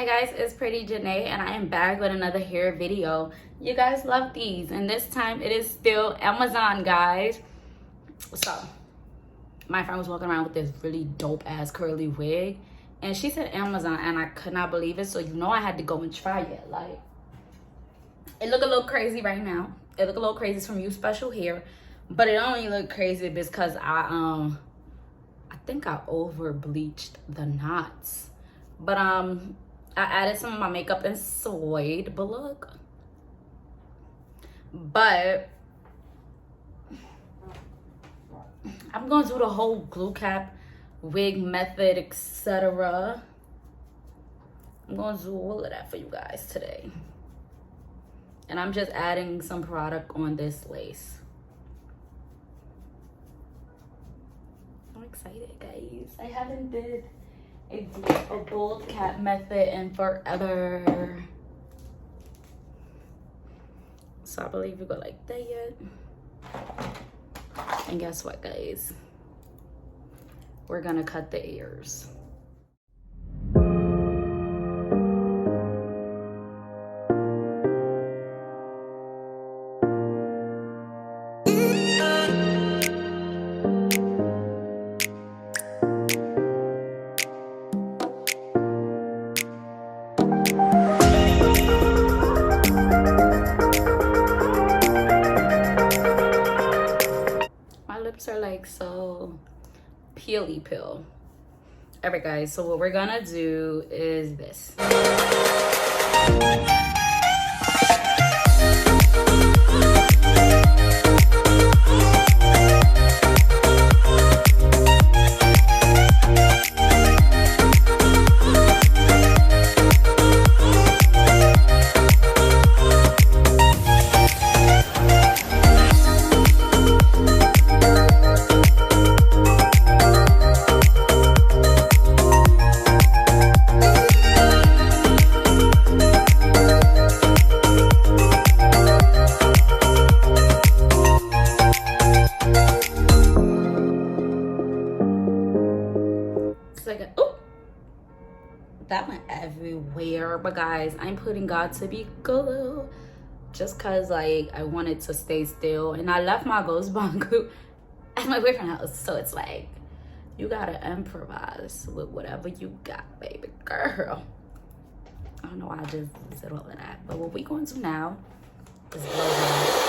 Hi guys, it's Pretty Janae and I am back with another hair video. You guys love these and this time it is still Amazon, guys. So my friend was walking around with this really dope ass curly wig and she said Amazon and I could not believe it, so you know I had to go and try it. Like, it look a little crazy right now. It look a little crazy. It's from You Special Hair, but it only look crazy because I think I over bleached the knots. But I added some of my makeup in Suede, but look. But I'm going to do the whole glue cap, wig method, etc. I'm going to do all of that for you guys today. And I'm just adding some product on this lace. I'm excited, guys. I haven't did a bold cap method in forever. So I believe we go like that yet. And guess what, guys? We're gonna cut the ears. Are like so peely peel. All right guys, so what we're gonna do is this. That went everywhere, but guys, I'm putting God to be good just cause like I wanted to stay still, and I left my ghost bond at my boyfriend's house, so it's like you gotta improvise with whatever you got, baby girl. I don't know why I just said all of that, but what we going to now is blow dry.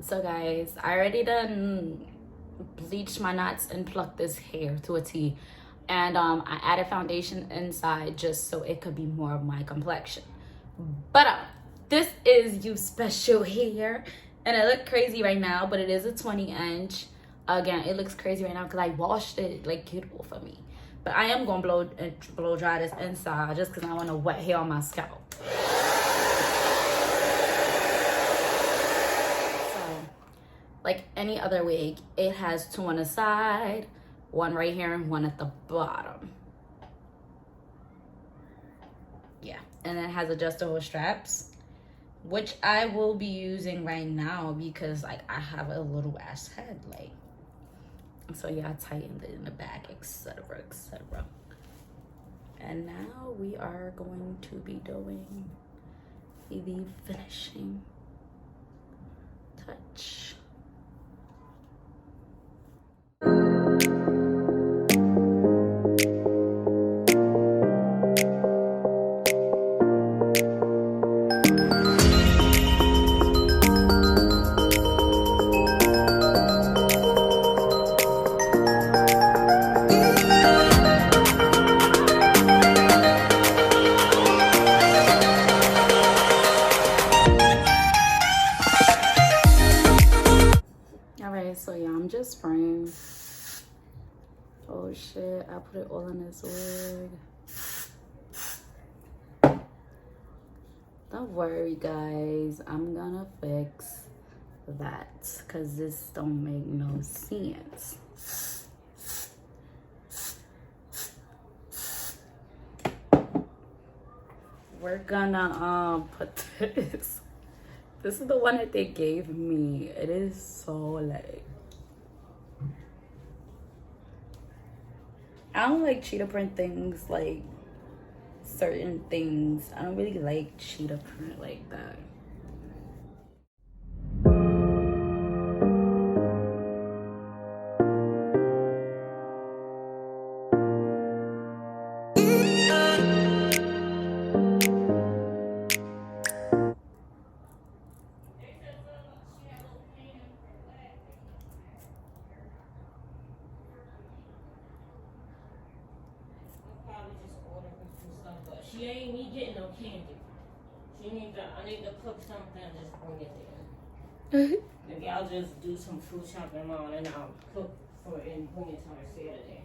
So guys, I already done bleached my knots and plucked this hair to a T, and I added foundation inside just so it could be more of my complexion. But this is You Special Hair, and it look crazy right now, but it is a 20-inch. Again, it looks crazy right now because I washed it like beautiful for me. But I am gonna blow dry this inside just because I want to wet hair on my scalp. Like any other wig, it has two on the side, one right here and one at the bottom. Yeah, and it has adjustable straps, which I will be using right now because like I have a little ass head, like, so yeah, I tightened it in the back, etc, etc. And now we are going to be doing the finishing touch. Oh shit, I put it all in this wig. Don't worry guys, I'm gonna fix that because this don't make no sense. We're gonna put this. This is the one that they gave me. It is so like, I don't like cheetah print things, like certain things. I don't really like cheetah print like that. She ain't me getting no candy. I need to cook something and just bring it there. Maybe I'll just do some food shopping on and I'll cook for it and bring it to her Saturday.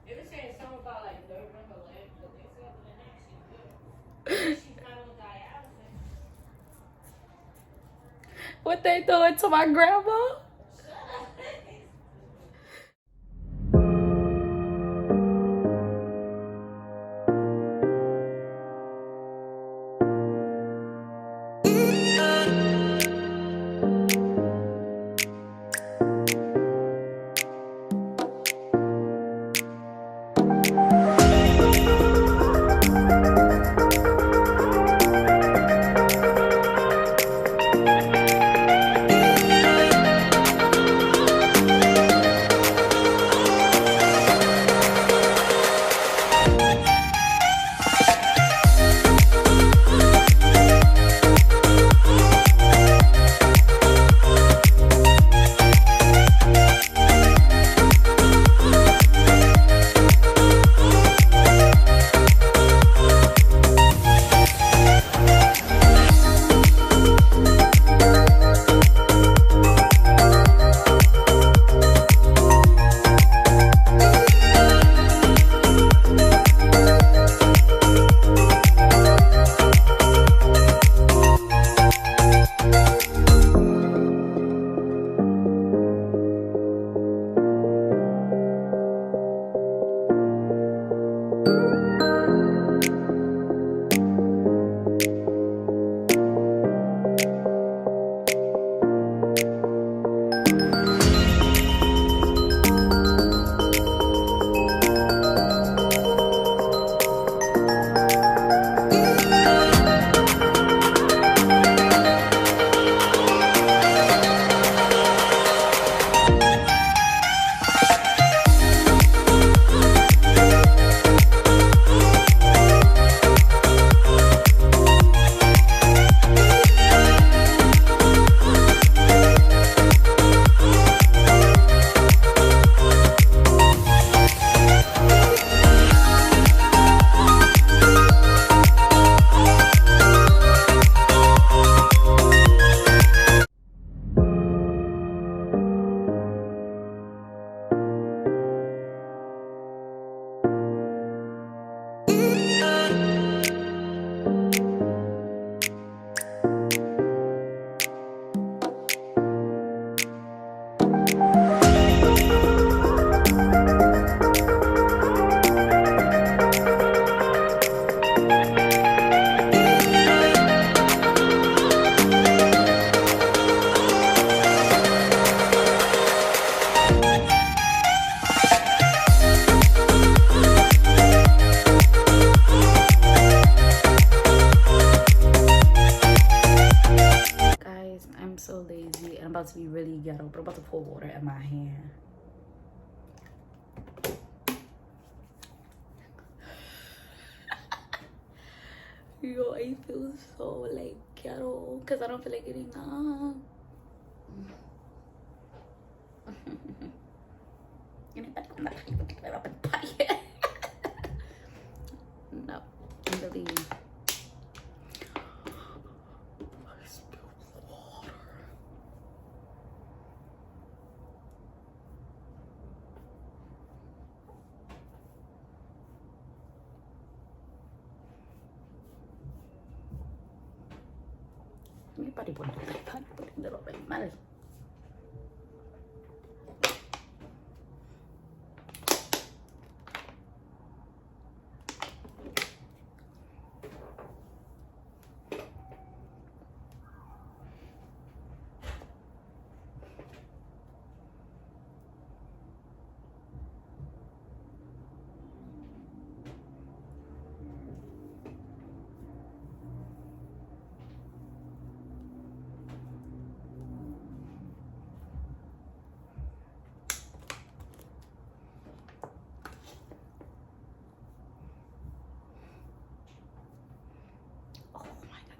They were saying something about like nerving her leg, but they said other than that she's good. She's not on dialysis. What they doing to my grandma? About to be really ghetto, but I'm about to pour water in my hand. Yo, I feel so like ghetto because I don't feel like getting up. a little bit mal.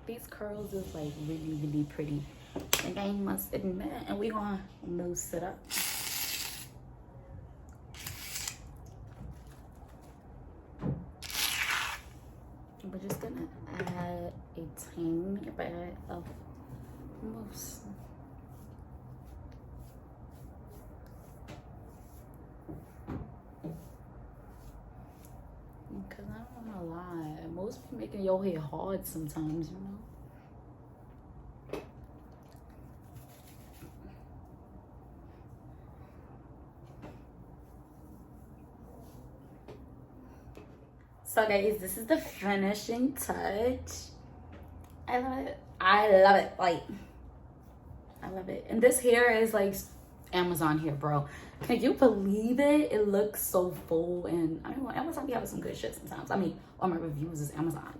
These curls is like really, really pretty. And I must admit, and we gonna loose it up. We're just gonna add a tiny bit of mousse. Because I don't wanna lie, most be making your hair hard sometimes, you know? So guys, this is the finishing touch. I love it. I love it. Like, I love it. And this hair is like Amazon hair, bro. Can you believe it? It looks so full. And I mean, Amazon be having some good shit sometimes. I mean, all my reviews is Amazon.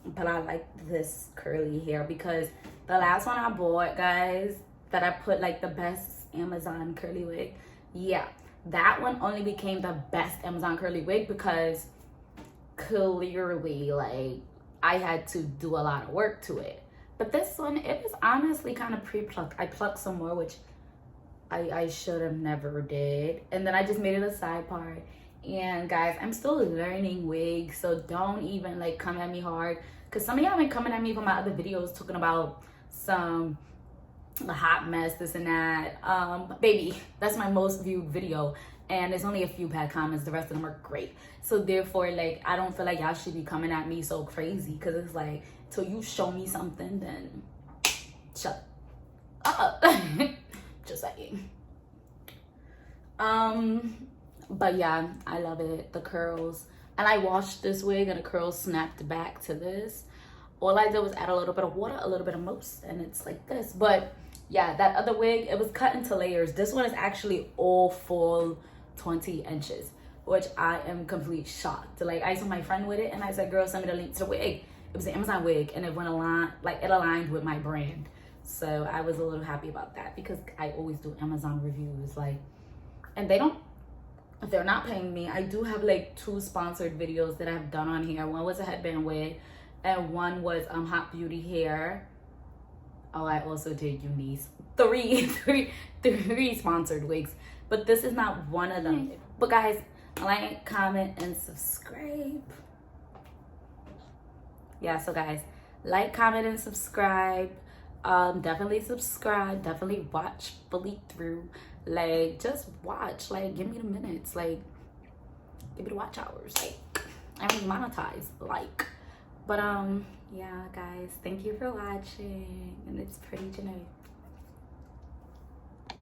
But I like this curly hair because the last one I bought, guys, that I put like the best Amazon curly wig. Yeah, that one only became the best Amazon curly wig because clearly like I had to do a lot of work to it. But this one, it was honestly kind of pre-plucked. I plucked some more, which I should have never did. And then I just made it a side part. And guys, I'm still learning wigs, so don't even like come at me hard. Cause some of y'all been coming at me from my other videos talking about some hot mess, this and that. Baby, that's my most viewed video. And there's only a few bad comments. The rest of them are great. So therefore, like, I don't feel like y'all should be coming at me so crazy. Cause it's like, till you show me something, then shut up. Just saying. But yeah, I love it. The curls. And I washed this wig and the curls snapped back to this. All I did was add a little bit of water, a little bit of mousse, and it's like this. But yeah, that other wig, it was cut into layers. This one is actually all full 20 inches, which I am complete shocked. Like, I saw my friend with it and I said, girl, send me the link to the wig. It was an Amazon wig and it went aligned, like it aligned with my brand. So I was a little happy about that because I always do Amazon reviews, like, and if they're not paying me, I do have like 2 sponsored videos that I've done on here. One was a headband wig and one was Hot Beauty hair. Oh, I also did Eunice. Three sponsored wigs, but this is not one of them. But guys, like, comment, and subscribe. Yeah, so guys, like, comment, and subscribe. Definitely subscribe. Definitely watch fully through. Like, just watch. Like, give me the minutes. Like, give me the watch hours. Like, I mean, monetize. Like, but yeah, guys, thank you for watching. And it's Pretty Janae.